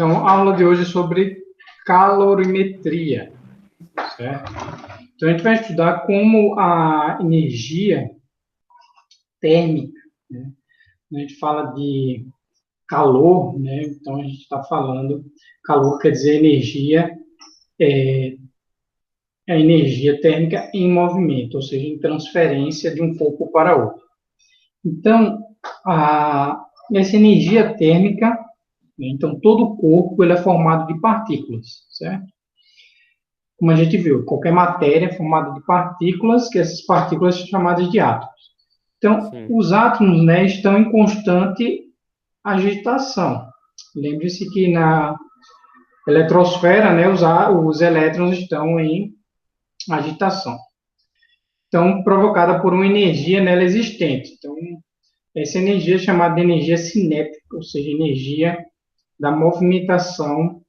Então, a aula de hoje é sobre calorimetria, certo? Então, a gente vai estudar como a energia térmica, né? A gente fala de calor, né? Então, a gente está falando, calor quer dizer energia, a energia térmica em movimento, ou seja, em transferência de um corpo para outro. Então, essa energia térmica, né? Então, todo o corpo ele é formado de partículas, certo? Como a gente viu, qualquer matéria é formada de partículas, que essas partículas são chamadas de átomos. Então, Sim. os átomos, né, estão em constante agitação. Lembre-se que na eletrosfera, né, os elétrons estão em agitação. Então, provocada por uma energia nela existente. Então, essa energia é chamada de energia cinética, ou seja, energia da movimentação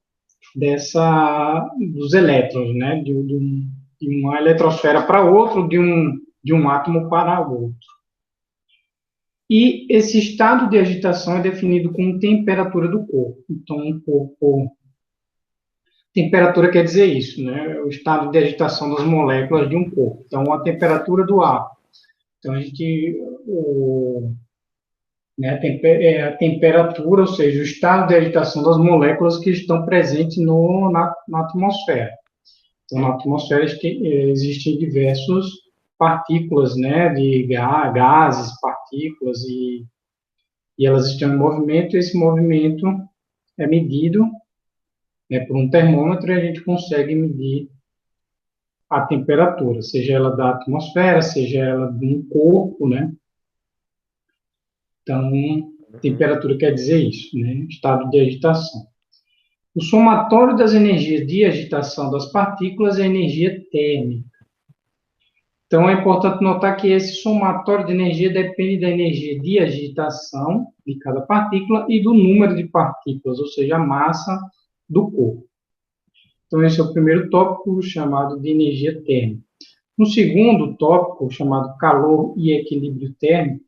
dos elétrons, né? De uma eletrosfera para outra, de um átomo para outro. E esse estado de agitação é definido como temperatura do corpo. Então, temperatura quer dizer isso, né? O estado de agitação das moléculas de um corpo. Então, a temperatura do ar. Então, né, a temperatura, ou seja, o estado de agitação das moléculas que estão presentes na atmosfera. Então, na atmosfera existem diversas partículas, né, de gases, partículas, e elas estão em movimento, e esse movimento é medido, né, por um termômetro, e a gente consegue medir a temperatura, seja ela da atmosfera, seja ela de um corpo, né. Então, Uhum. temperatura quer dizer isso, né, estado de agitação. O somatório das energias de agitação das partículas é a energia térmica. Então, é importante notar que esse somatório de energia depende da energia de agitação de cada partícula e do número de partículas, ou seja, a massa do corpo. Então, esse é o primeiro tópico, chamado de energia térmica. No segundo tópico, chamado calor e equilíbrio térmico,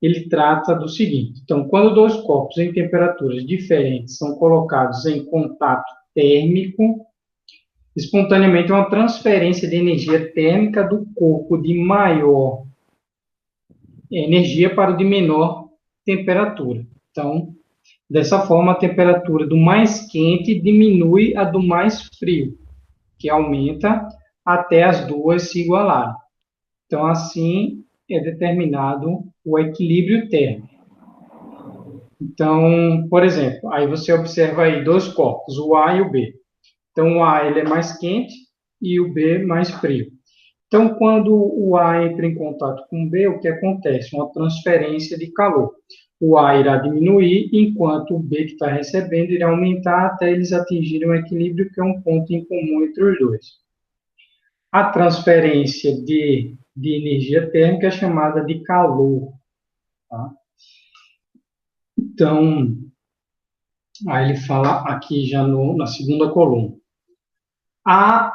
ele trata do seguinte: então, quando dois corpos em temperaturas diferentes são colocados em contato térmico, espontaneamente uma transferência de energia térmica do corpo de maior energia para o de menor temperatura. Então, dessa forma, a temperatura do mais quente diminui a do mais frio, que aumenta até as duas se igualarem. Então, assim é determinado o equilíbrio térmico. Então, por exemplo, aí você observa aí dois corpos, o A e o B. Então, o A ele é mais quente e o B mais frio. Então, quando o A entra em contato com o B, o que acontece? Uma transferência de calor. O A irá diminuir, enquanto o B que está recebendo irá aumentar até eles atingirem um equilíbrio, que é um ponto em comum entre os dois. A transferência de energia térmica é chamada de calor. Tá? Então, aí ele fala aqui já na segunda coluna. A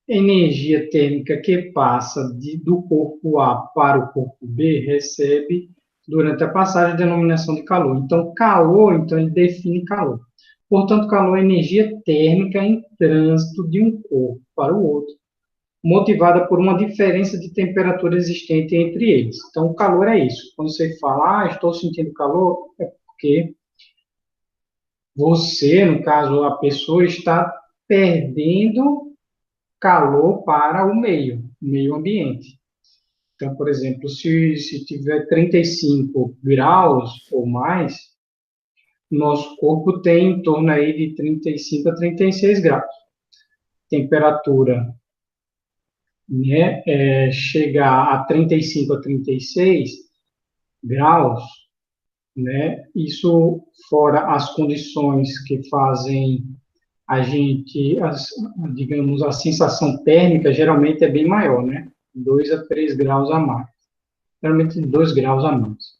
energia térmica que passa do corpo A para o corpo B recebe, durante a passagem, a denominação de calor. Então, calor, então, ele define calor. Portanto, calor é energia térmica em trânsito de um corpo para o outro, motivada por uma diferença de temperatura existente entre eles. Então, o calor é isso. Quando você fala, estou sentindo calor, é porque você, no caso, a pessoa, está perdendo calor para o meio ambiente. Então, por exemplo, se tiver 35 graus ou mais, nosso corpo tem em torno aí de 35 a 36 graus. Temperatura, né, chegar a 35 a 36 graus, né, isso fora as condições que fazem a gente, digamos, a sensação térmica geralmente é bem maior, né? 2 a 3 graus a mais. Geralmente 2 graus a mais.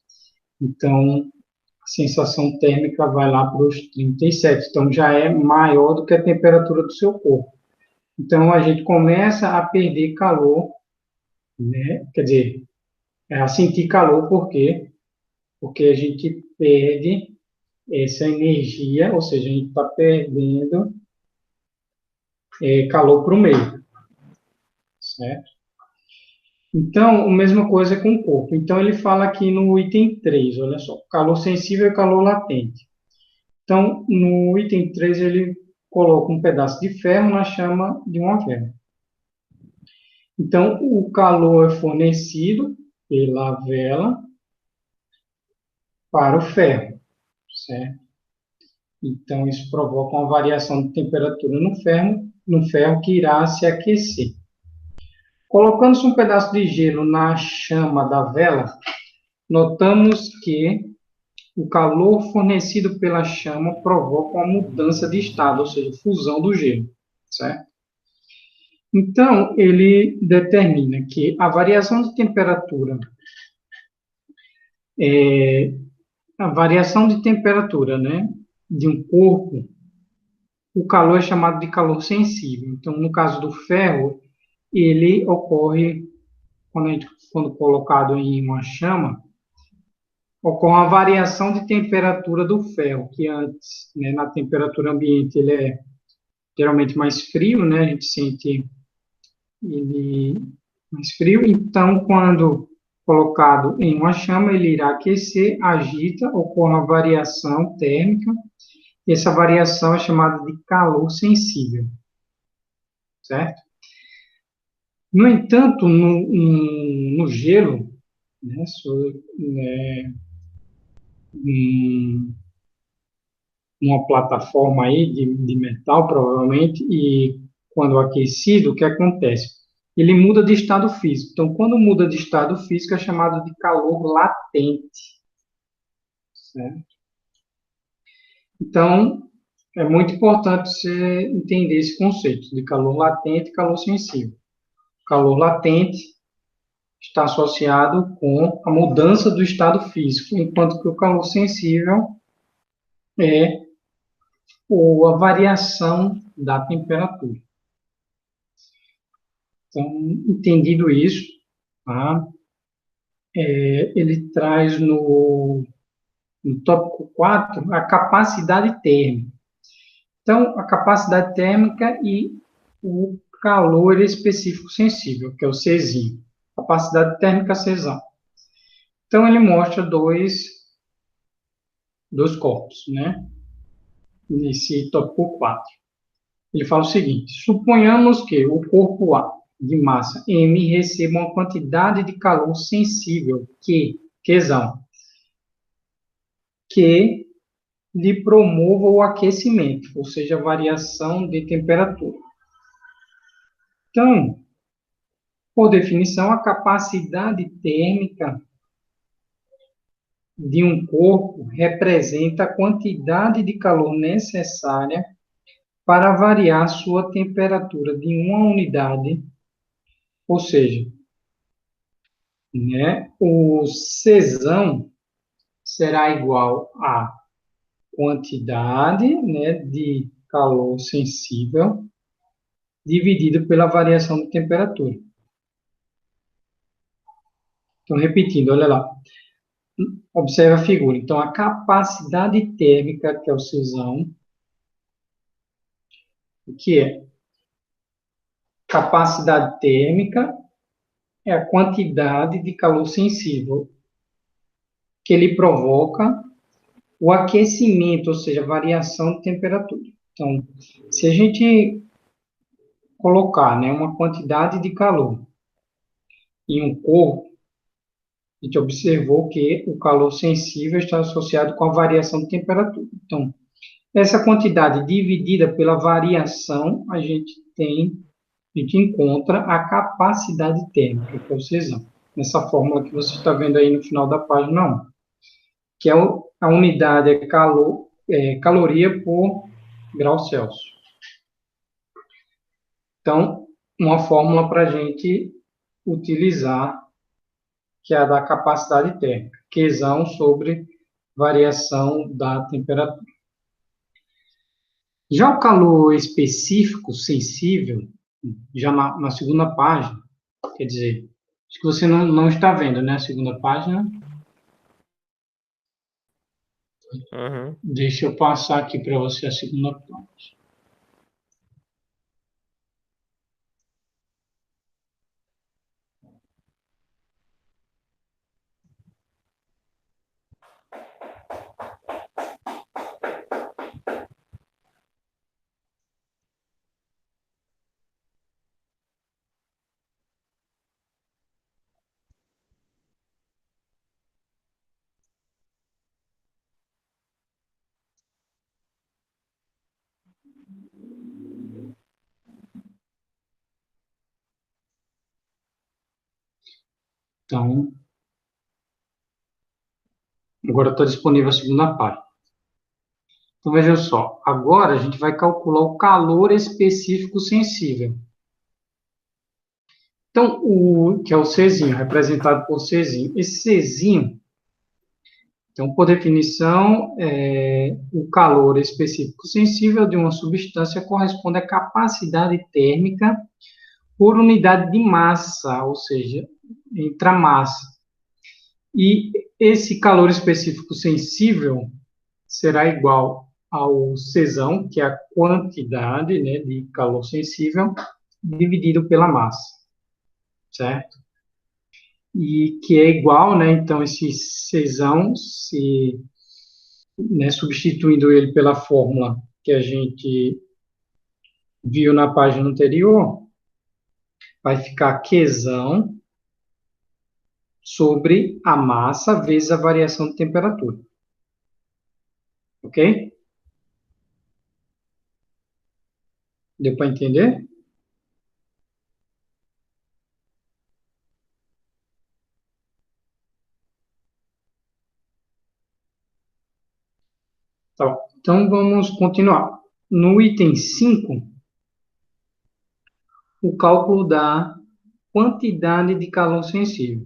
Então, a sensação térmica vai lá para os 37. Então, já é maior do que a temperatura do seu corpo. Então, a gente começa a perder calor, né? Quer dizer, a sentir calor, por quê? Porque a gente perde essa energia, ou seja, a gente está perdendo calor para o meio, certo? Então, a mesma coisa com o corpo. Então, ele fala aqui no item 3, olha só, calor sensível e calor latente. Então, no item 3, ele coloca um pedaço de ferro na chama de uma vela. Então, o calor é fornecido pela vela para o ferro, certo? Então, isso provoca uma variação de temperatura no ferro que irá se aquecer. Colocando-se um pedaço de gelo na chama da vela, notamos que o calor fornecido pela chama provoca uma mudança de estado, ou seja, fusão do gelo, certo? Então, ele determina que a variação de temperatura, né, de um corpo, o calor é chamado de calor sensível. Então, no caso do ferro, ele ocorre quando colocado em uma chama, ocorre uma variação de temperatura do ferro, que antes, né, na temperatura ambiente, ele é geralmente mais frio, né, a gente sente ele mais frio. Então, quando colocado em uma chama, ele irá aquecer, agita, ocorre uma variação térmica. Essa variação é chamada de calor sensível, certo? No entanto, no gelo, né, em uma plataforma aí de metal, provavelmente, e quando aquecido, o que acontece? Ele muda de estado físico. Então, quando muda de estado físico, é chamado de calor latente, certo? Então, é muito importante você entender esse conceito de calor latente e calor sensível. Calor latente está associado com a mudança do estado físico, enquanto que o calor sensível é a variação da temperatura. Então, entendido isso, tá? Ele traz no tópico 4 a capacidade térmica. Então, a capacidade térmica e o calor específico sensível, que é o Czinho. Capacidade térmica Czão. Então, ele mostra dois corpos, né? Nesse tópico 4. Ele fala o seguinte: suponhamos que o corpo A de massa M receba uma quantidade de calor sensível Qzão, que lhe promova o aquecimento, ou seja, a variação de temperatura. Então, por definição, a capacidade térmica de um corpo representa a quantidade de calor necessária para variar sua temperatura de uma unidade, ou seja, né, o Czão será igual a quantidade, né, de calor sensível dividido pela variação de temperatura. Então, repetindo, olha lá. Observe a figura. Então, a capacidade térmica, que é o Czão, o que é? Capacidade térmica é a quantidade de calor sensível que ele provoca o aquecimento, ou seja, a variação de temperatura. Então, se a gente colocar, né, uma quantidade de calor em um corpo, a gente observou que o calor sensível está associado com a variação de temperatura. Então, essa quantidade dividida pela variação, a gente encontra a capacidade térmica, que é o Czão. Nessa fórmula que você está vendo aí no final da página 1, que é a unidade caloria por grau Celsius. Então, uma fórmula para a gente utilizar, que é a da capacidade térmica, Qzão sobre variação da temperatura. Já o calor específico, sensível, já na segunda página, quer dizer, acho que você não está vendo, né, a segunda página. Uhum. Deixa eu passar aqui para você a segunda parte. Então, agora está disponível a segunda parte. Então, veja só. Agora a gente vai calcular o calor específico sensível. Então, que é o Czinho, representado por Czinho. Esse Czinho, então, por definição, o calor específico sensível de uma substância corresponde à capacidade térmica por unidade de massa, ou seja, entre a massa. E esse calor específico sensível será igual ao Czão, que é a quantidade, né, de calor sensível, dividido pela massa, certo? E que é igual, né, então, esse Czão, se, né, substituindo ele pela fórmula que a gente viu na página anterior, vai ficar Qzão sobre a massa vezes a variação de temperatura. Ok? Deu para entender? Tá. Então, vamos continuar. No item 5, o cálculo da quantidade de calor sensível.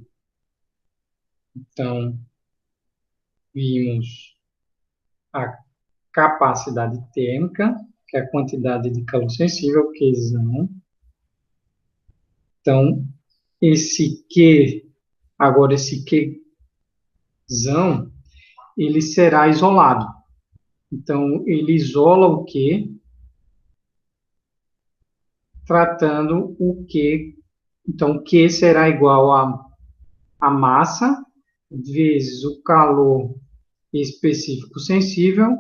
Então, vimos a capacidade térmica, que é a quantidade de calor sensível, Qzão. Então, esse Q, agora esse Qzão, ele será isolado. Então, ele isola o Q, tratando o Q. Então, Q será igual a massa vezes o calor específico sensível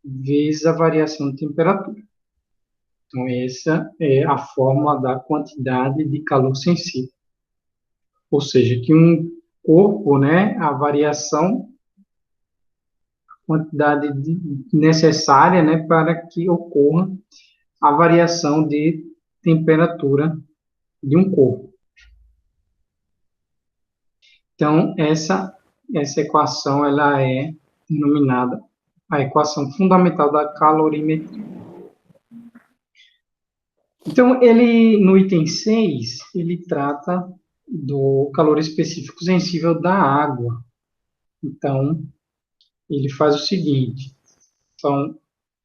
vezes a variação de temperatura. Então, essa é a fórmula da quantidade de calor sensível. Ou seja, que um corpo, né, a variação, quantidade necessária, né, para que ocorra a variação de temperatura de um corpo. Então, essa equação ela é denominada a equação fundamental da calorimetria. Então, ele, no item 6, ele trata do calor específico sensível da água. Então, ele faz o seguinte. Então,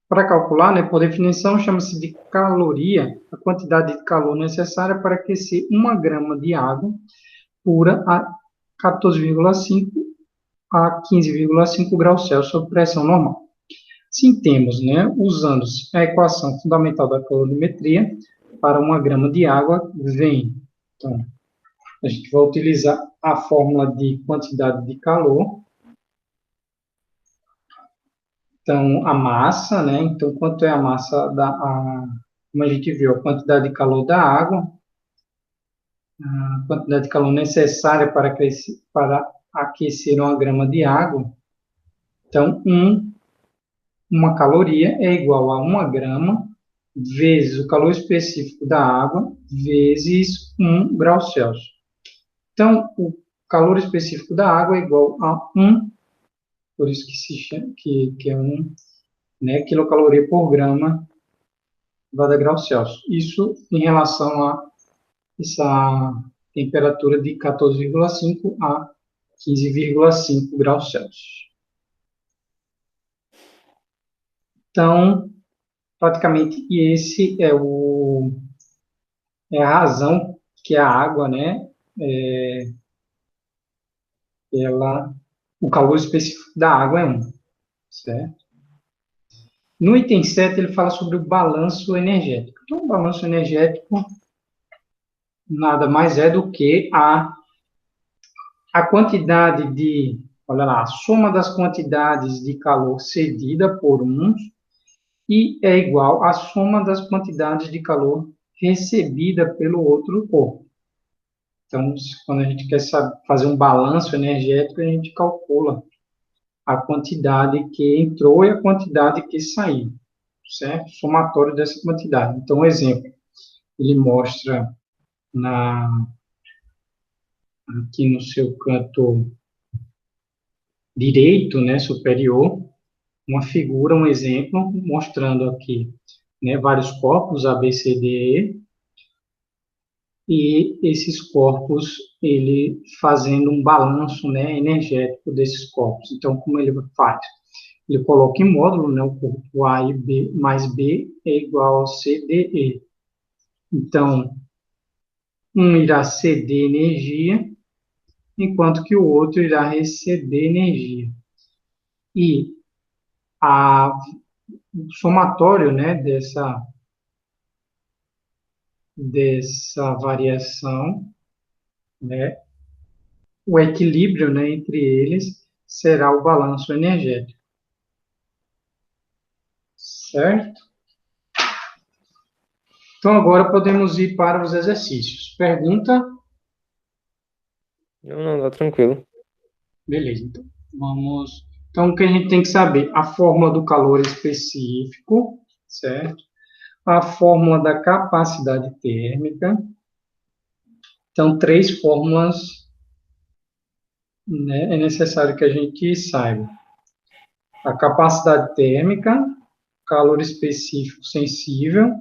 para calcular, né, por definição, chama-se de caloria a quantidade de calor necessária para aquecer 1 grama de água pura a 14,5 a 15,5 graus Celsius sob pressão normal. Sim, temos, né, usando a equação fundamental da calorimetria, para 1 grama de água, vem, então, a gente vai utilizar a fórmula de quantidade de calor, então, a massa, né, então, quanto é a massa como a gente viu, a quantidade de calor da água, a quantidade de calor necessária para aquecer 1 grama de água, então, uma caloria é igual a 1 grama vezes o calor específico da água vezes 1 grau Celsius. Então, o calor específico da água é igual a 1, por isso que se chama, que é 1, né, quilocaloria por grama cada grau Celsius. Isso em relação a essa temperatura de 14,5 a 15,5 graus Celsius. Então, praticamente esse é a razão que a água, né, o calor específico da água é 1. certo? No item 7, ele fala sobre o balanço energético. Então, o balanço energético nada mais é do que a quantidade de, olha lá, a soma das quantidades de calor cedida por uns e é igual à soma das quantidades de calor recebida pelo outro corpo. Então, quando a gente quer fazer um balanço energético, a gente calcula a quantidade que entrou e a quantidade que saiu, certo? Somatório dessa quantidade. Então, um exemplo, ele mostra aqui no seu canto direito, né, superior, uma figura, um exemplo, mostrando aqui, né, vários corpos, A, B, C, D, E esses corpos, ele fazendo um balanço, né, energético desses corpos. Então, como ele faz? Ele coloca em módulo, né, o corpo A e B mais B é igual ao C, D, E. Então, um irá ceder energia, enquanto que o outro irá receber energia. E o somatório, né, dessa variação, né, o equilíbrio, né, entre eles será o balanço energético, certo? Então agora podemos ir para os exercícios. Pergunta? Não, tá tranquilo. Beleza, então vamos. Então o que a gente tem que saber? A fórmula do calor específico, certo? A fórmula da capacidade térmica. Então, três fórmulas, né, é necessário que a gente saiba. A capacidade térmica, calor específico sensível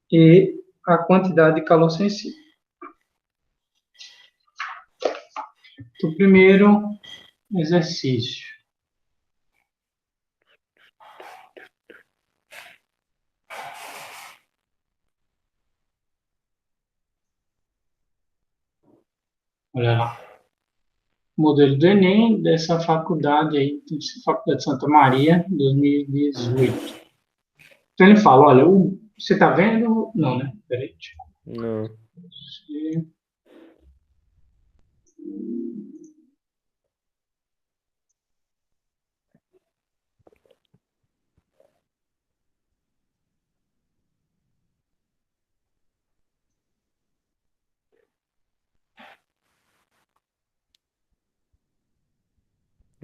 e a quantidade de calor sensível. Então, primeiro exercício. Olha lá. Modelo do Enem, dessa faculdade aí, Faculdade de Santa Maria, 2018. Então ele fala, olha, você está vendo? Não, né? Peraí. Não.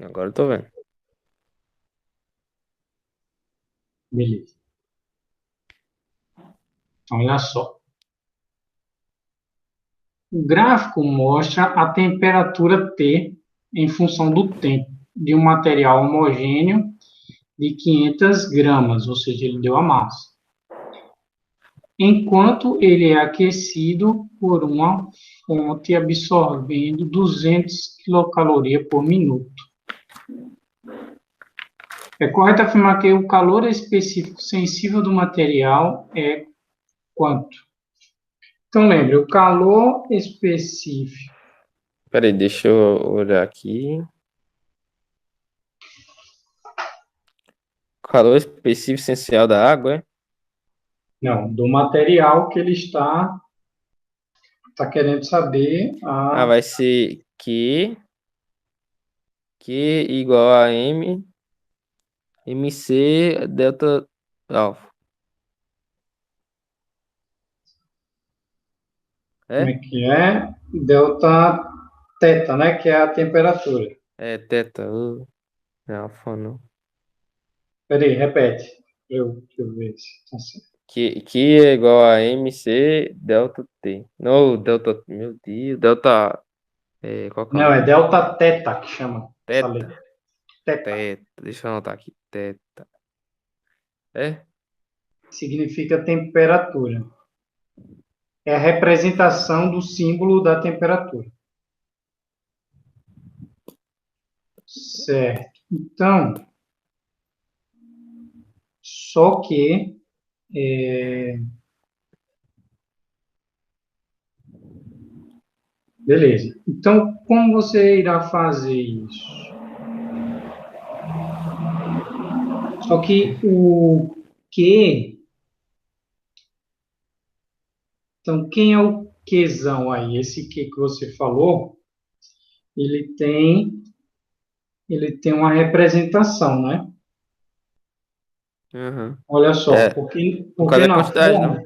Agora eu tô vendo. Beleza. Então, olha só. O gráfico mostra a temperatura T em função do tempo de um material homogêneo de 500 gramas, ou seja, ele deu a massa, enquanto ele é aquecido por uma fonte absorvendo 200 quilocalorias por minuto. É correto afirmar que o calor específico sensível do material é quanto? Então, lembre, o calor específico. Peraí, deixa eu olhar aqui. Calor específico essencial da água, é? Não, do material que ele está querendo saber Ah, vai ser Q igual a MC delta alfa. como é É? que é? Delta teta, né? Que é a temperatura. É teta. Alfa não. Peraí, repete. Deixa eu ver se tá certo. Q é igual a MC delta T. Não, delta. Meu Deus. Delta. Qual que é o Não, é nome? delta teta que chama essa letra. Teta. Teta Teta. Deixa eu anotar aqui. Teta. É? significa temperatura. É a representação do símbolo da temperatura. Certo. Então, só que beleza. Então, como você irá fazer isso? Só que o Q, então quem é o Qzão aí? Esse Q que você falou, ele tem, ele tem uma representação, né? Uhum. Olha só, É, no caso porque é quantidade, não?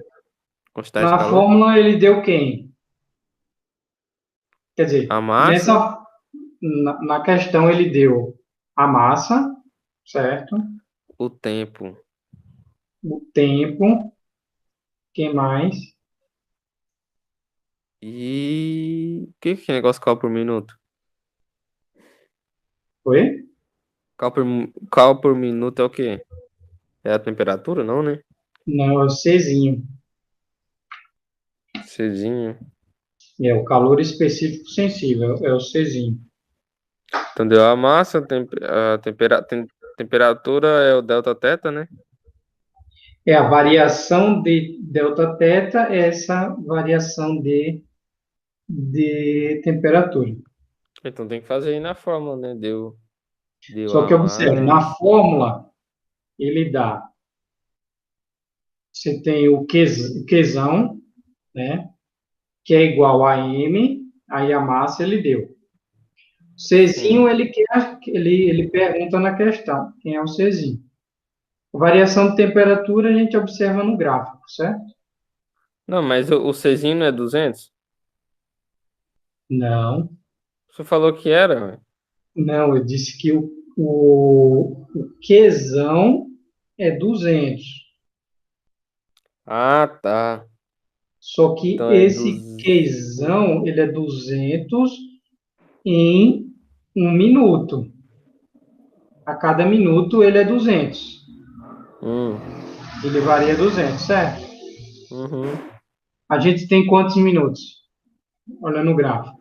Quantidade de na calor. fórmula ele deu quem? Quer A dizer, massa, na questão ele deu a massa, certo? o tempo. O tempo, quem mais? E que é negócio cal por minuto? Foi? Cal por minuto é o quê? É a temperatura, não, né? Não, é o Czinho. Czinho. É o calor específico sensível, é o Czinho. Então deu a massa, temperatura é o delta teta, né? É a variação de delta teta, é essa variação de temperatura. Então tem que fazer aí na fórmula, né? Deu Só a que observe, na mais. fórmula ele dá, você tem o Qzão, né? Que é igual a M, aí a massa ele deu. Czinho, Sim. ele pergunta na questão, quem é o Czinho? A variação de temperatura a gente observa no gráfico, certo? Não, mas o Czinho não é 200? Não, Você falou que era, ué. não, eu disse que o Qzão é 200. Ah, tá. Só que Então é esse 200. Qzão, ele é 200 em um minuto. A cada minuto ele é 200. Hum, Ele varia 200, certo? uhum. A gente tem quantos minutos? Olha no gráfico.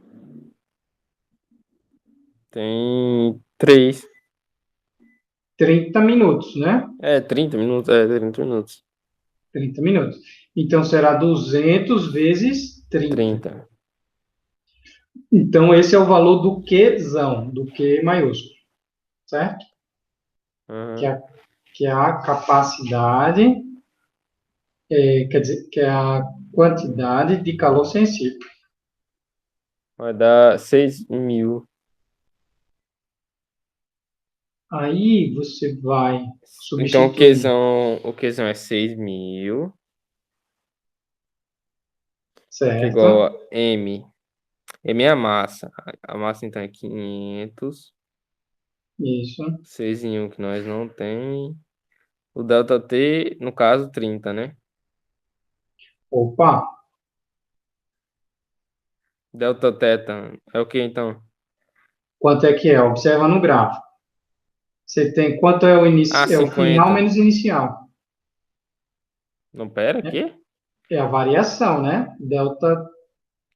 Tem 3. 30 minutos, né? 30 minutos. É, 30 minutos. 30 minutos. Então será 200 vezes 30. 30. Então esse é o valor do Qzão, do Q maiúsculo, certo? Que Uhum. é, que é a capacidade, quer dizer, que é a quantidade de calor sensível. Vai dar 6.000. Aí você vai Então substituir, o Qzão é 6.000, que é igual certo? a M. M é a massa. A massa então é 500. Isso. 6 em 1 que nós não tem. O delta T, no caso, 30, né? Opa, Delta teta é o que então? quanto é que é? Observa no gráfico. Você tem quanto é Ah, é o final 50. menos inicial. Não, pera, aqui? É a variação, né? Então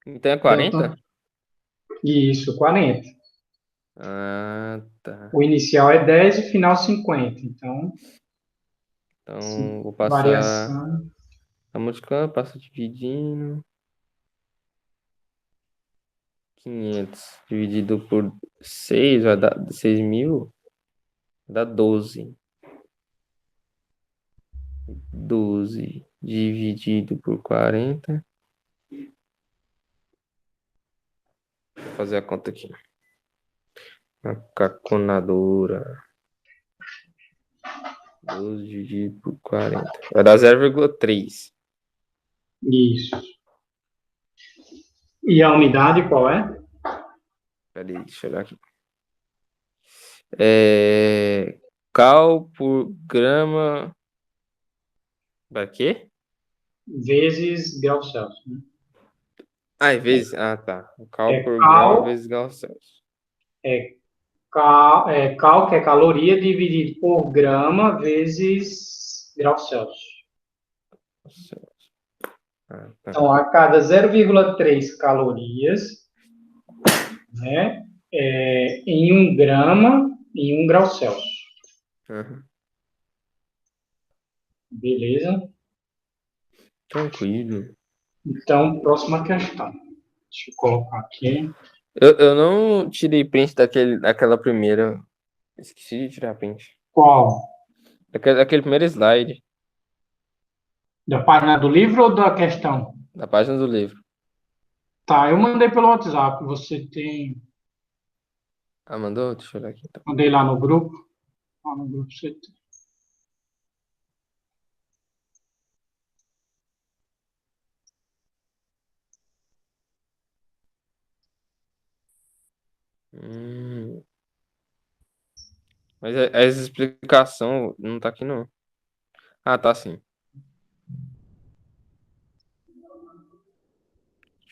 é Delta, 40? isso, 40. Ah, tá. O inicial é 10 e o final 50. Então, Então, vou passar. variação. Tá multiplicando, passa dividindo. 500 dividido por 6 vai dar 6.000. Dá 12. 12 dividido por 40. Vou fazer a conta aqui. A calculadora. 12 dividido por 40. Vai dar 0,3. Isso. E a unidade qual é? Peraí, deixa eu olhar aqui. Cal por grama. Vai quê? Vezes grau Celsius, né? Ah, vezes. Ah, tá. Cal É por grama cal, vezes grau Celsius. cal, que é caloria, dividido por grama vezes grau Celsius. Ah, tá. Então, a cada 0,3 calorias, né, em um grama, em um grau Celsius. Uhum. Beleza? Tranquilo. Então, próxima questão. Deixa eu colocar aqui. Eu não tirei print daquela primeira. Esqueci de tirar print. Qual? Daquele primeiro slide Da página do livro ou da questão? da página do livro. Tá, eu mandei pelo WhatsApp. Você tem. Ah, mandou? Deixa eu olhar aqui então. Mandei lá no grupo. Lá no grupo você tem. Hum, mas essa explicação não tá aqui não. Ah, tá sim.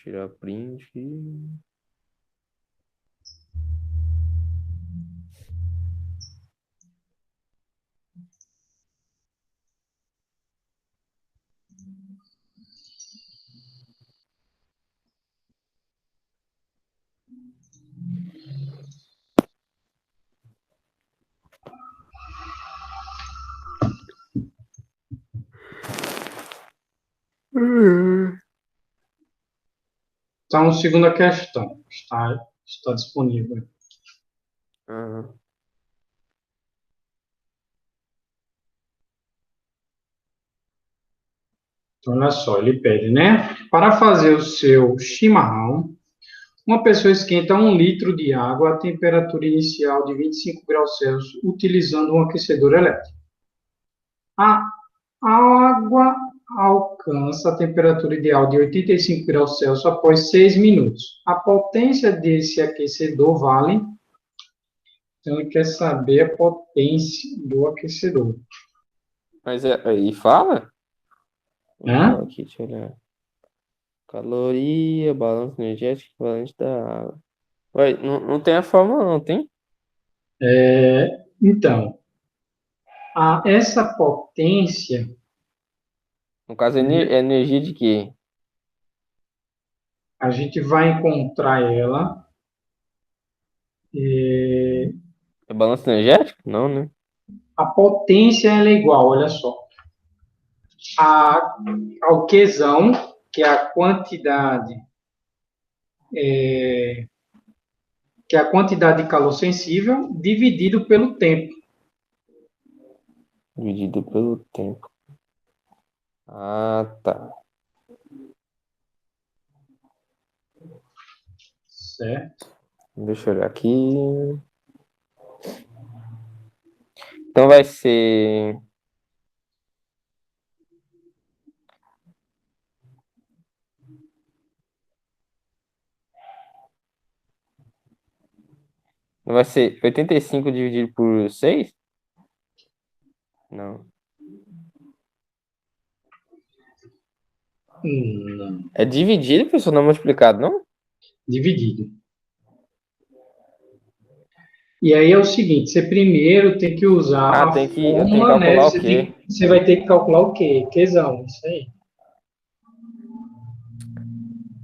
Tirar print. Então, segunda questão. Está disponível. Aham. Então, olha só, ele pede, né? Para fazer o seu chimarrão, uma pessoa esquenta 1 litro de água a temperatura inicial de 25 graus Celsius, utilizando um aquecedor elétrico. A água alcança a temperatura ideal de 85 graus Celsius após 6 minutos. A potência desse aquecedor vale. Então, ele quer saber a potência do aquecedor. Mas aí fala? Não Né? fala aqui, deixa eu olhar. Caloria, balanço energético equivalente da água. Ué, não tem a fórmula não, tem? Então, essa potência, No caso, né, é energia de quê? a gente vai encontrar ela. É balanço energético? Não, né? A potência ela é igual, olha só, a, ao Qzão, que é a quantidade, que é a quantidade de calor sensível, dividido pelo tempo. Dividido pelo tempo. Ah, tá. Certo? Deixa eu olhar aqui. Então vai ser. Vai ser 85 dividido por 6? Não. Não, É dividido, pessoal, não é multiplicado, não? dividido. E aí é o seguinte, você primeiro tem que usar Ah, a eu tenho que fórmula, né? calcular o quê? Você vai ter que calcular o quê? Qzão, isso aí.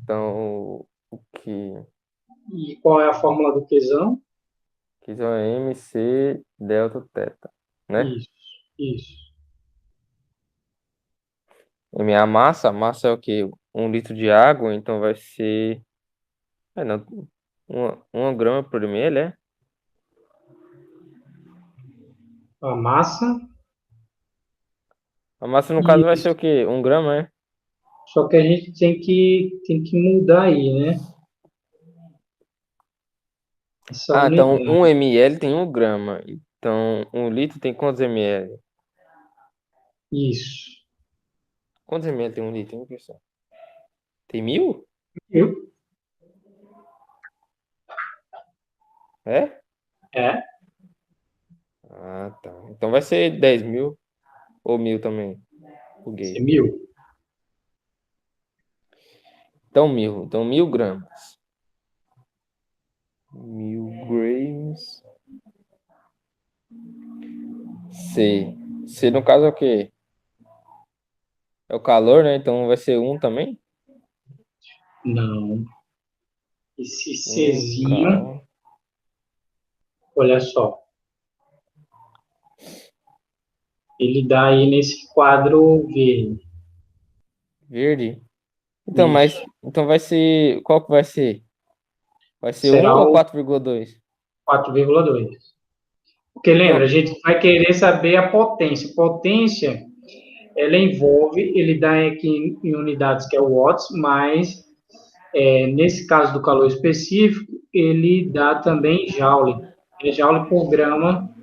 Então, o que? E qual é a fórmula do Qzão? Que é MC delta teta, né? Isso, isso. M é a massa é o quê? 1 litro de água, então vai ser. Não, uma grama por ml, é? A massa. A massa, no caso, vai ser Isso. o quê? 1 grama, é? Só que a gente tem que mudar aí, né? Essa Ah, então unidade. 1 ml tem 1 grama. Então, 1 litro tem quantos ml? Isso. Quantos ml tem 1 litro? Tem uma questão. Tem 1000? Eu? É? É, Ah, tá. Então vai ser 10.000 ou 1.000 também. ser Buguei. 1.000. Então 1.000. Então 1.000 gramas. 1.000 grams. C. C no caso é o quê? É o calor, né? Então vai ser 1 também? Não. Esse 1 Czinho, cal. olha só. Ele dá aí nesse quadro verde. Verde. Então, Isso. mas. Então vai ser. Qual que vai ser? Vai ser 1 Será ou o 4,2? 4,2. Porque lembra, a gente vai querer saber a potência. Potência, ela envolve, ele dá aqui em unidades que é o watts, mas nesse caso do calor específico, ele dá também joule. É joule por grama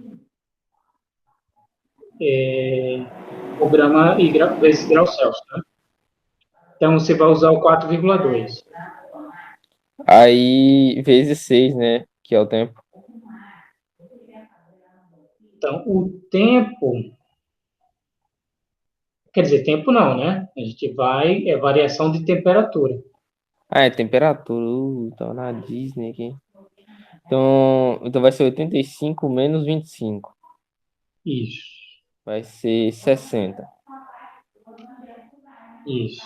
vezes grau Celsius, né? Então, você vai usar o 4,2. Aí, vezes 6, né? Que é o tempo. Então, o tempo, quer dizer, tempo não, né? A gente vai, é variação de temperatura. Ah, é temperatura. Tá na Disney aqui. Então vai ser 85 menos 25. Isso, Vai ser 60. isso.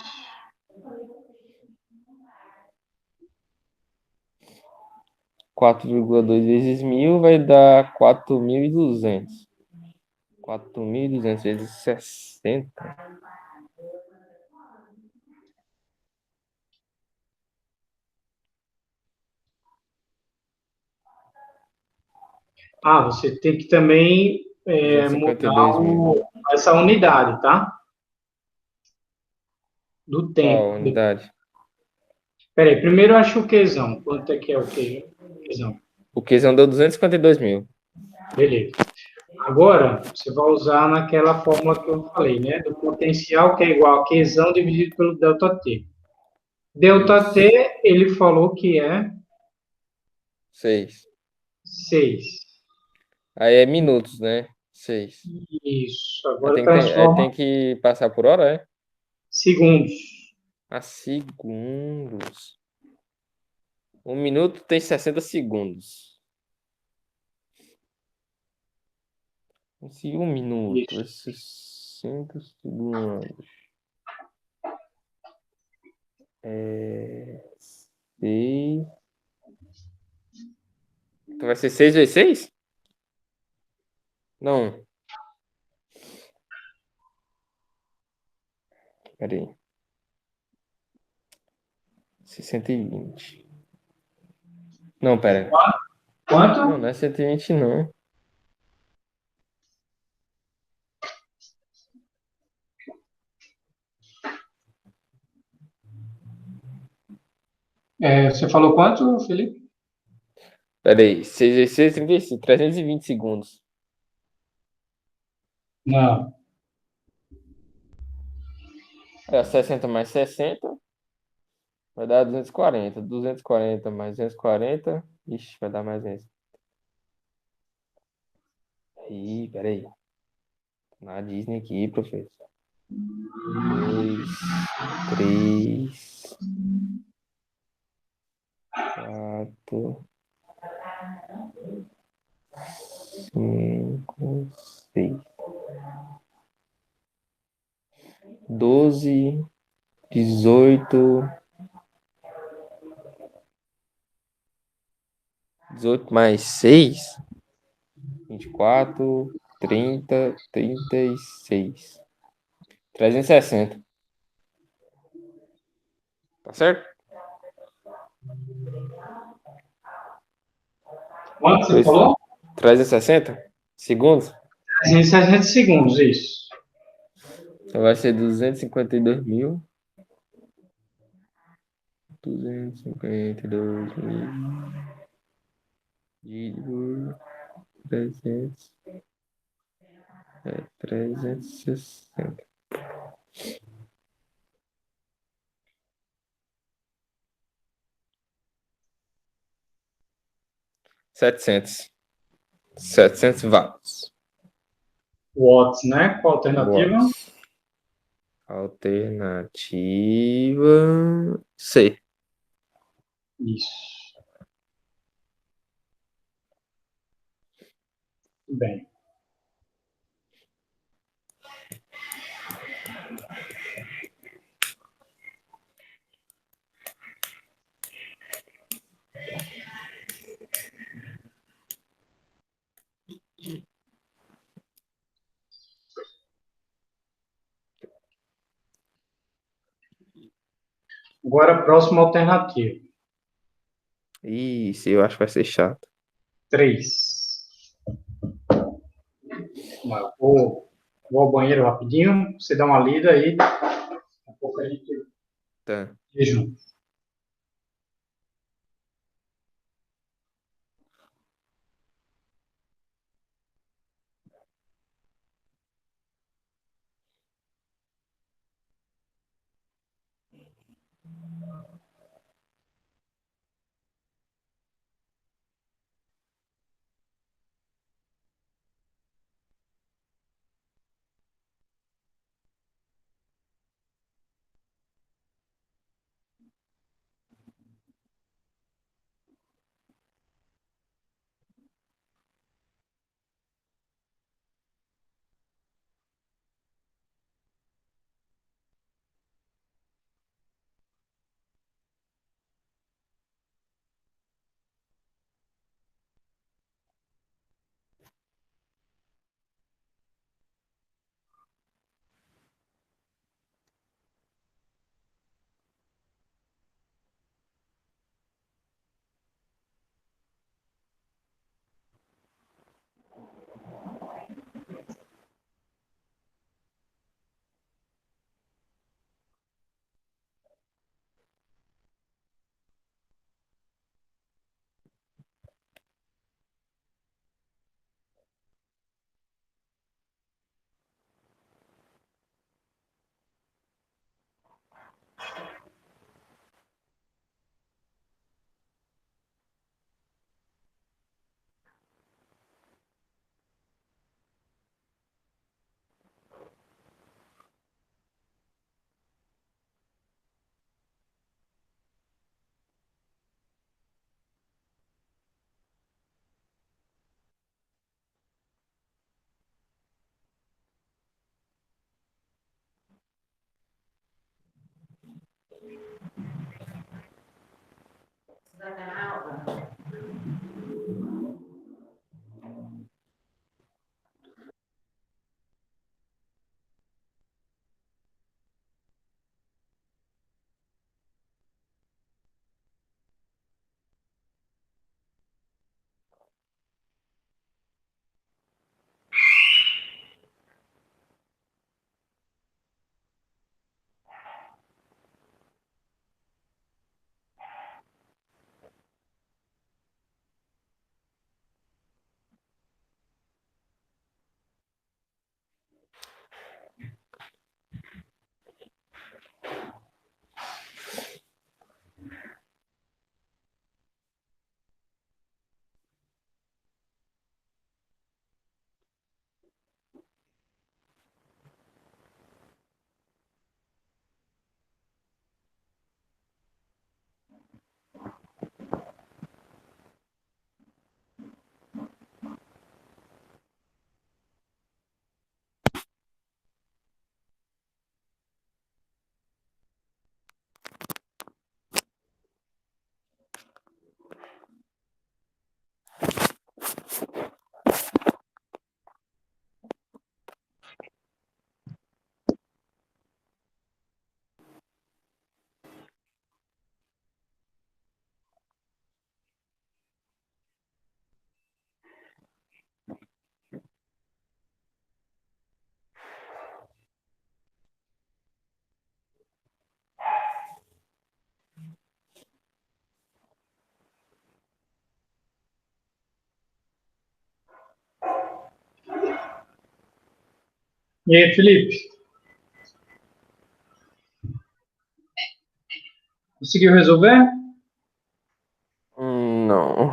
4,2 vezes 1.000 vai dar 4.200. 4.200 vezes 60. Ah, você tem que também mudar 252.000. essa unidade, tá? Do Qual tempo. unidade? Peraí, primeiro eu acho o quezão. Quanto é que é o quezão? O Qzão deu 252.000. Beleza. Agora, você vai usar naquela fórmula que eu falei, né? Do potencial, que é igual a quezão dividido pelo ΔT. ΔT, Isso. ele falou que é 6. 6. Aí é minutos, né? 6. Isso. Aí Agora tem que, aí transforma tem que passar por hora, é? segundos. A segundos. 1 minuto tem 60 segundos. Se 1 minuto é Isso. 60 segundos. É. 6. Então vai ser 6 vezes 6? Não. Pera aí. 620. Não, pera. Não, Quanto? não é 120, não. Você falou quanto, Felipe? Pera aí. 6 vezes 6, 35. 320 segundos. Não. É, 60 mais 60 vai dar 240. 240 mais 240. Ixi, vai dar mais esse. Aí, pera aí. Na Disney aqui, professor. 2, 3, 4, 5, 6. 12, 18. 18 mais 6. 24, 30, 36. 360. Tá certo? Quanto você Pois, falou? 360 segundos. 360 segundos, isso. Então vai ser 252.000. 252.000 dividido por 300. 360. 700. 700 watts. Watts, né? Qual a alternativa? Watts. Alternativa C. Isso. Bem. Agora a próxima alternativa. Isso, eu acho que vai ser chato. 3. Vou ao banheiro rapidinho, você dá uma lida aí, daqui a pouco a gente Tá. vê junto. E aí, Felipe, conseguiu resolver? Não.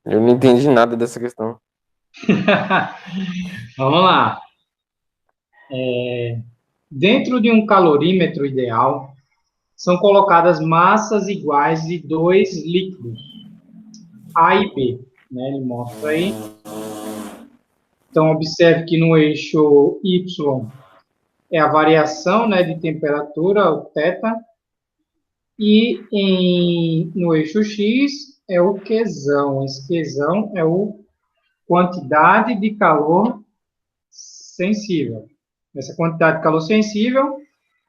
Eu não entendi nada dessa questão. Vamos lá. Dentro de um calorímetro ideal, são colocadas massas iguais de dois líquidos, A e B. Né? Ele mostra aí. Então, observe que no eixo Y é a variação, né, de temperatura, o θ, e no eixo X é o Qzão. Esse Qzão é o quantidade de calor sensível. Essa quantidade de calor sensível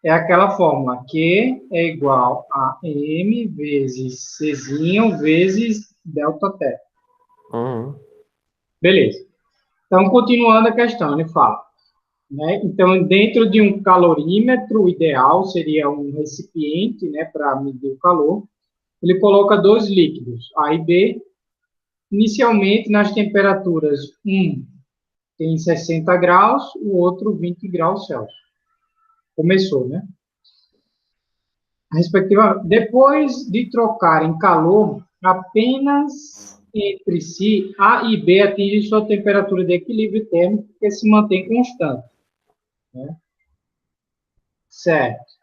é aquela fórmula Q é igual a M vezes Czinho vezes ΔT. Uhum. Beleza. Então, continuando a questão, ele fala, né? Então, dentro de um calorímetro, o ideal seria um recipiente, né, para medir o calor. Ele coloca dois líquidos, A e B, inicialmente nas temperaturas, um tem 60 graus, o outro 20 graus Celsius. Começou, né? Respectivamente. Depois de trocarem calor, apenas entre si, A e B atingem sua temperatura de equilíbrio térmico, que se mantém constante. Né? Certo.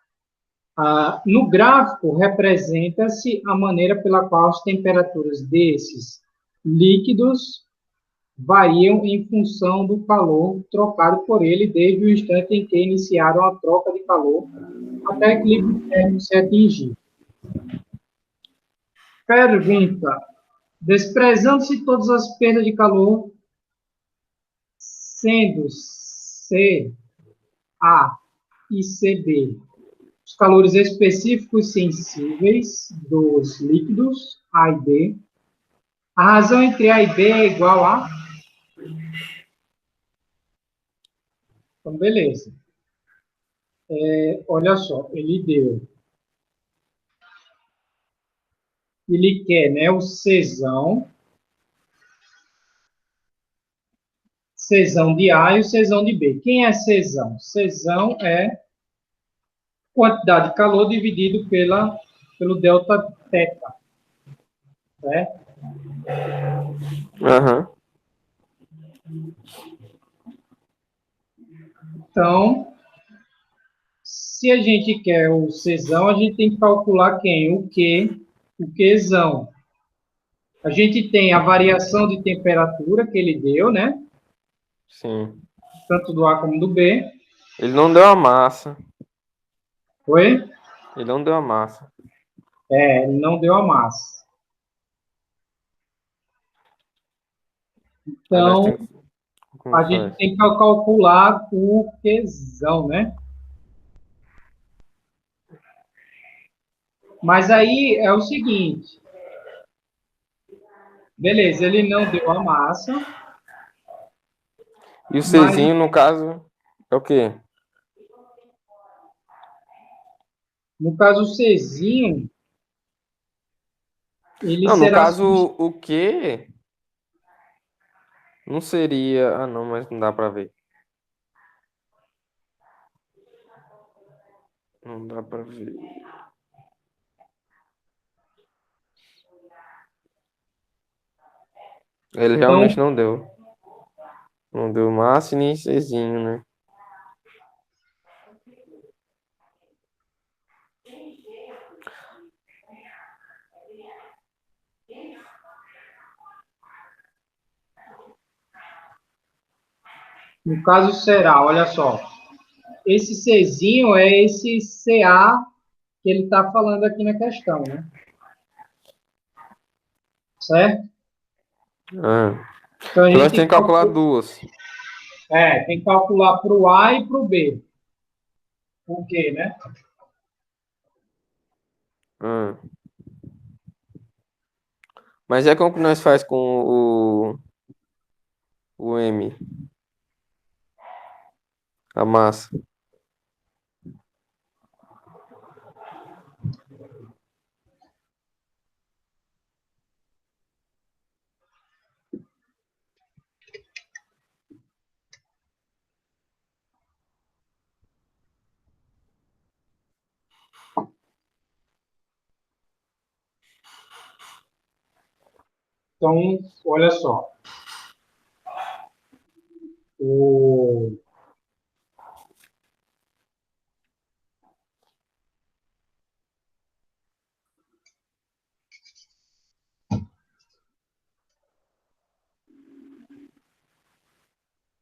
No gráfico, representa-se a maneira pela qual as temperaturas desses líquidos variam em função do calor trocado por ele desde o instante em que iniciaram a troca de calor até o equilíbrio térmico ser atingido. Pergunta: desprezando-se todas as perdas de calor, sendo C A e CB os calores específicos sensíveis dos líquidos A e B, a razão entre A e B é igual a... Então, beleza. Olha só, ele quer, né, o Czão de A e o Czão de B. Quem é Czão? Czão é quantidade de calor dividido pelo delta teta, né? Aham. Então, se a gente quer o Czão, a gente tem que calcular quem? O Q, o Qzão. A gente tem a variação de temperatura que ele deu, né? Sim. Tanto do A como do B. Ele não deu a massa. Foi? Ele não deu a massa. Ele não deu a massa. Aí nós Então, temos. Como a faz? gente tem que calcular o Qzão, né? Mas aí é o seguinte. Beleza, ele não deu a massa, E o mas Czinho, no caso, é o quê? no caso o Czinho, ele Não, no será caso, o Q não seria. Ah, não, mas não dá pra ver. Não dá pra ver. Ele realmente então, não deu. Não deu massa e nem Czinho, né? no caso será, olha só, esse Czinho é esse Ca que ele está falando aqui na questão, né? Certo? Ah. Então a Então nós gente temos que calcular duas. tem que calcular para o A e para o B. Por quê, né? Ah. Mas é como que nós faz com o M, a massa. Então, olha só. O...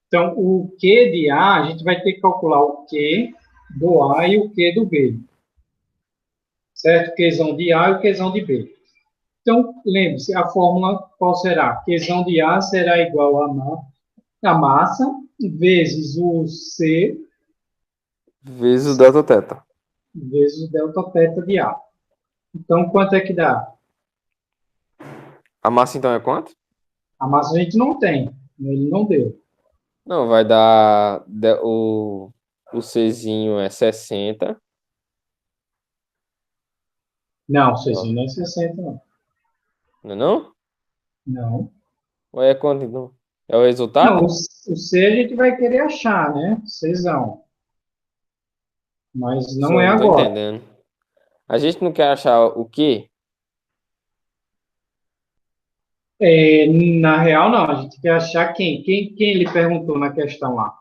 Então, o Q de A, a gente vai ter que calcular o Q do A e o Q do B. Certo? Qzão de A e o Qzão de B. Então, lembre-se, a fórmula qual será? Qzão de A será igual a massa vezes o C Vezes o delta teta. vezes o delta teta de A. Então, quanto é que dá? A massa então é quanto? A massa a gente não tem. Ele não deu. Não, vai dar. O Czinho é 60. Não, Ó, Cezinho não é 60, não. não é não? Não. Ou é quanto então? É o Não, o, resultado? o C a gente vai querer achar, né? Czão. Mas não Só é não tô agora. entendendo. A gente não quer achar o quê? É, na real, não. A gente quer achar quem? Quem ele perguntou na questão lá?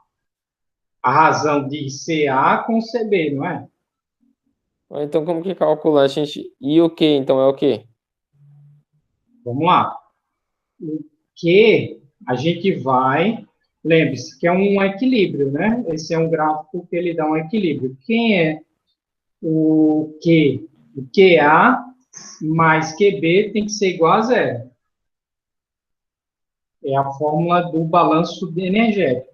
A razão de CA com CB, não é? Ou então como que calcula a gente? E o quê? Então é o quê? Vamos lá. O que a gente vai. Lembre-se que é um equilíbrio, né? Esse é um gráfico que ele dá um equilíbrio. Quem é o Q? O QA mais QB tem que ser igual a zero. É a fórmula do balanço energético.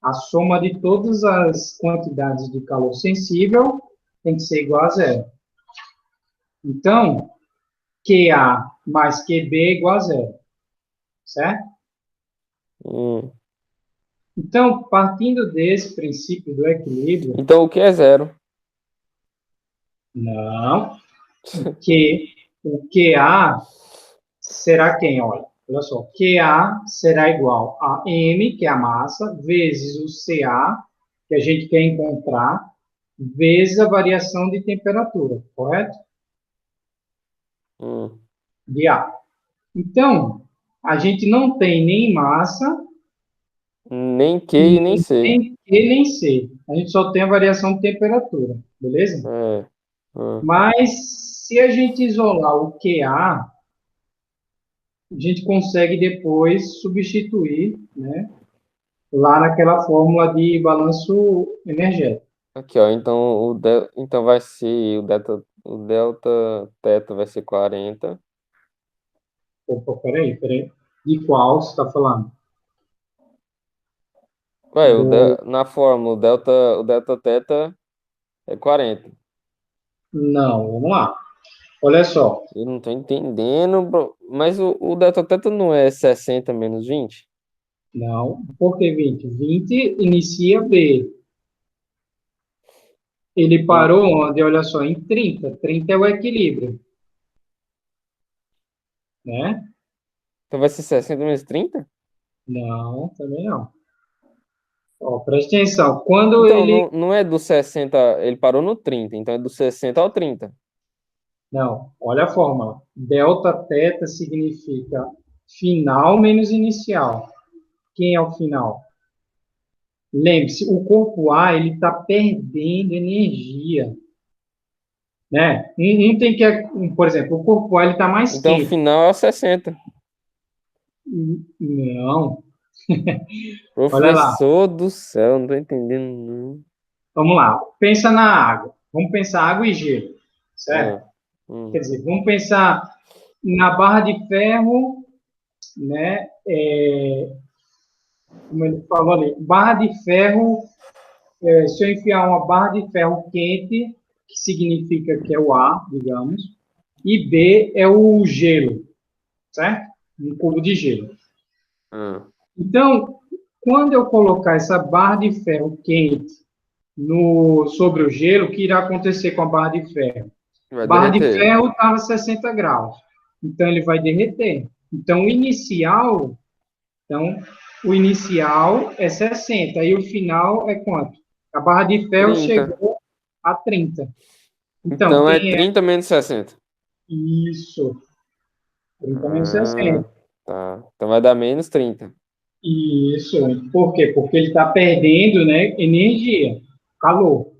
A soma de todas as quantidades de calor sensível tem que ser igual a zero. Então, QA mais QB é igual a zero, certo? Hum. Então, partindo desse princípio do equilíbrio, Então o que é zero? não, o QA será quem? Olha só, QA será igual a M, que é a massa, vezes o CA, que a gente quer encontrar, vezes a variação de temperatura, correto? Hum. De A. Então, a gente não tem nem massa, Nem Q e nem nem C. Q, nem C. A gente só tem a variação de temperatura, beleza? É. Hum. Mas, se a gente isolar o QA, a gente consegue depois substituir, né, lá naquela fórmula de balanço energético. Aqui, ó. Então vai ser o delta teta vai ser 40. Opa, peraí. De qual você está falando? Ué, Do... na fórmula, o delta teta é 40. Não, vamos lá. Olha só. Eu não tô entendendo, bro. Mas o delta teta não é 60 menos 20? Não, por que 20? 20 inicia B. Ele Em- parou onde? Olha só, em 30. 30 é o equilíbrio, né? Então vai ser 60 menos 30? Não, também não. Ó, presta atenção. Quando Então, ele... não é do 60, ele parou no 30, então é do 60 ao 30. Não, olha a fórmula. Delta teta significa final menos inicial. Quem é o final? Lembre-se, o corpo A ele está perdendo energia, né? Um tem que, por exemplo, o corpo A ele está mais Então o quente. final é o 60. Não, olha lá. Professor do céu, não tô entendendo, não. Vamos lá. Pensa na água. Vamos pensar água e gelo, certo? Ah, Quer hum. dizer, vamos pensar na barra de ferro, né? Como ele falou ali, barra de ferro. Se eu enfiar uma barra de ferro quente, que significa que é o A, digamos, e B é o gelo, certo? Um cubo de gelo. Ah. Então, quando eu colocar essa barra de ferro quente sobre o gelo, o que irá acontecer com a barra de ferro? Vai Barra de derreter. ferro estava a 60 graus, então ele vai derreter. Então, o inicial é 60 e o final é quanto? A barra de ferro 30. chegou a 30. Então, Então é quem é 30 menos 60. isso? 30 menos Ah, 60. tá. Então vai dar menos 30. Isso. Por quê? Porque ele está perdendo, né, energia, calor.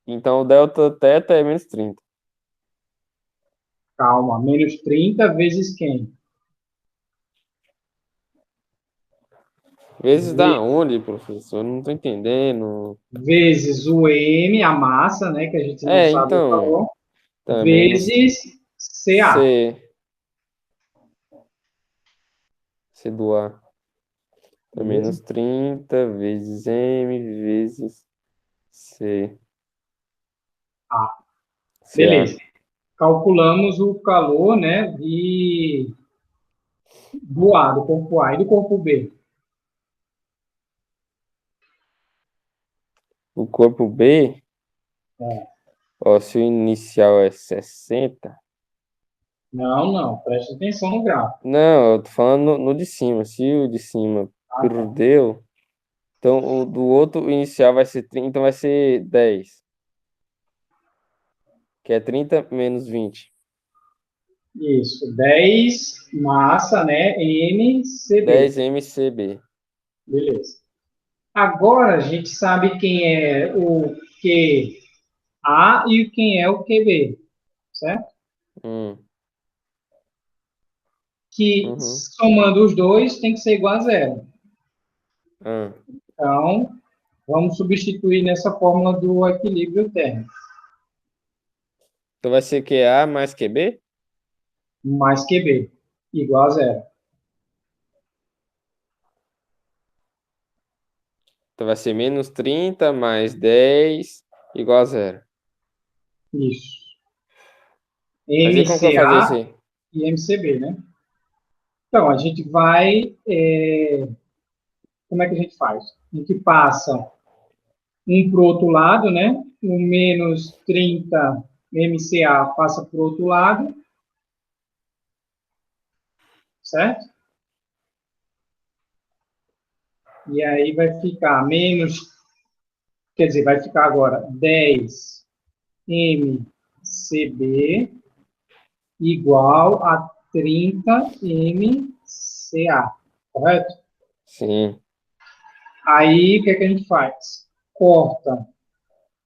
Então o delta teta é menos 30. Calma, menos 30 vezes quem? Vezes da onde, professor? Eu não tô entendendo. Vezes o M, a massa, né, que a gente não É, sabe o então. valor, Então é menos vezes CA. C. C do A. Então é Beleza? menos 30 vezes M vezes C. Ah, CA. beleza. Calculamos o calor, né, de Do A, do corpo A e do corpo B. O corpo B, É. ó, se o inicial é 60. Não, não, preste atenção no gráfico. Não, eu tô falando no de cima. Se o de cima Ah, tá. perdeu, então o do outro o inicial vai ser 30, então vai ser 10, que é 30 menos 20. Isso, 10 massa, né? MCB. 10 MCB. Beleza. Agora a gente sabe quem é o QA e quem é o QB, certo? Hum, Que uhum, somando os dois tem que ser igual a zero. ah. Então, vamos substituir nessa fórmula do equilíbrio térmico. Então vai ser QA mais QB? Mais QB, igual a zero. Então vai ser menos 30 mais 10 igual a zero. Isso. Mas e como que eu vou fazer isso MCA aí? e MCB, né? Então, a gente vai. Como é que a gente faz? A gente passa um para o outro lado, né? O menos 30 MCA passa para o outro lado, certo? E aí vai ficar menos, quer dizer, vai ficar agora 10 MCB igual a 30 MCA, correto? Sim. Aí, o que é que a gente faz? Corta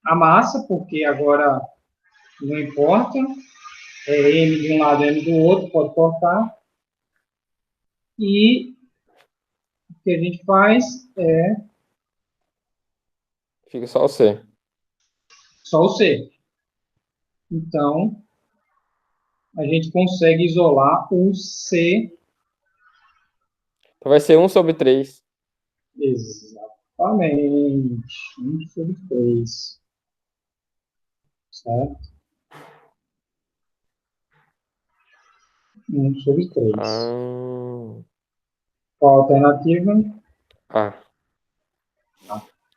a massa, porque agora não importa, é M de um lado, M do outro, pode cortar. E o que a gente faz é Fica só o C. só o C. Então, a gente consegue isolar o C. Então vai ser 1/3. Exatamente. 1/3. Certo? 1/3. Ah, Qual a alternativa? ah.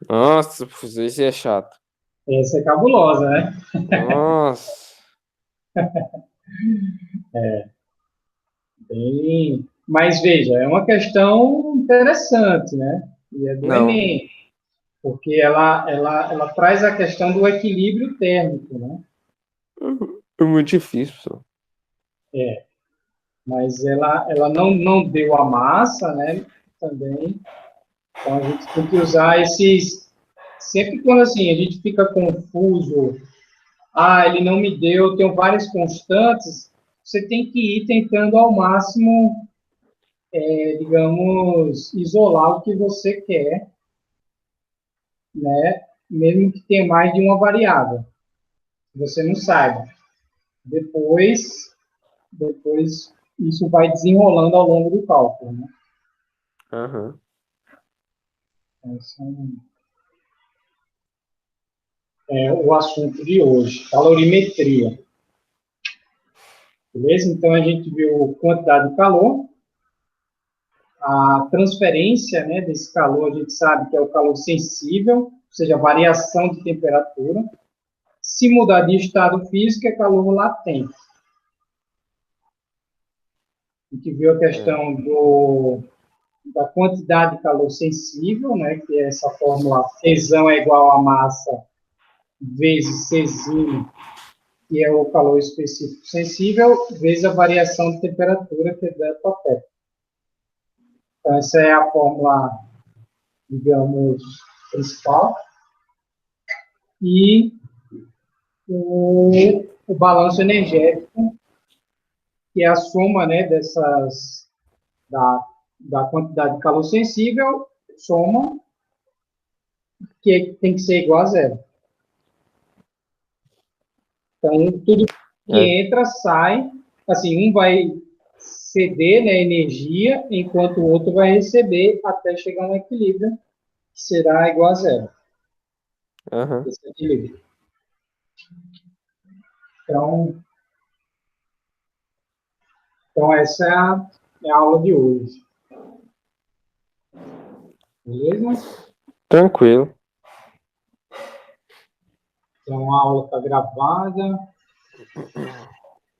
Nossa, putz, esse é chato. Essa é cabulosa, né? Nossa. Bem... Mas veja, é uma questão interessante, né? E é do Não, Enem, porque ela traz a questão do equilíbrio térmico, né? é muito difícil, pessoal. É, mas ela não deu a massa, né? Também. Então a gente tem que usar esses. Sempre quando assim a gente fica confuso, ele não me deu, eu tenho várias constantes, você tem que ir tentando ao máximo, digamos, isolar o que você quer, né? Mesmo que tenha mais de uma variável, você não saiba. Depois, depois isso vai desenrolando ao longo do cálculo, né? Aham. Esse é o assunto de hoje, calorimetria. Beleza? Então a gente viu quantidade de calor, a transferência, né, desse calor, a gente sabe que é o calor sensível, ou seja, a variação de temperatura. Se mudar de estado físico, é calor latente. A gente viu a É. questão da quantidade de calor sensível, né, que é essa fórmula Fzão é igual a massa vezes Czinho, que é o calor específico sensível, vezes a variação de temperatura, que é delta T. Então, essa é a fórmula, digamos, principal. E o balanço energético, que é a soma, né, da quantidade de calor sensível, soma, que tem que ser igual a zero. Então, tudo que É. entra, sai, assim, um vai ceder, né, energia, enquanto o outro vai receber até chegar a um equilíbrio, que será igual a zero. Aham. Esse equilíbrio. Então, então essa é a aula de hoje. Beleza? Tranquilo. Então, a aula está gravada.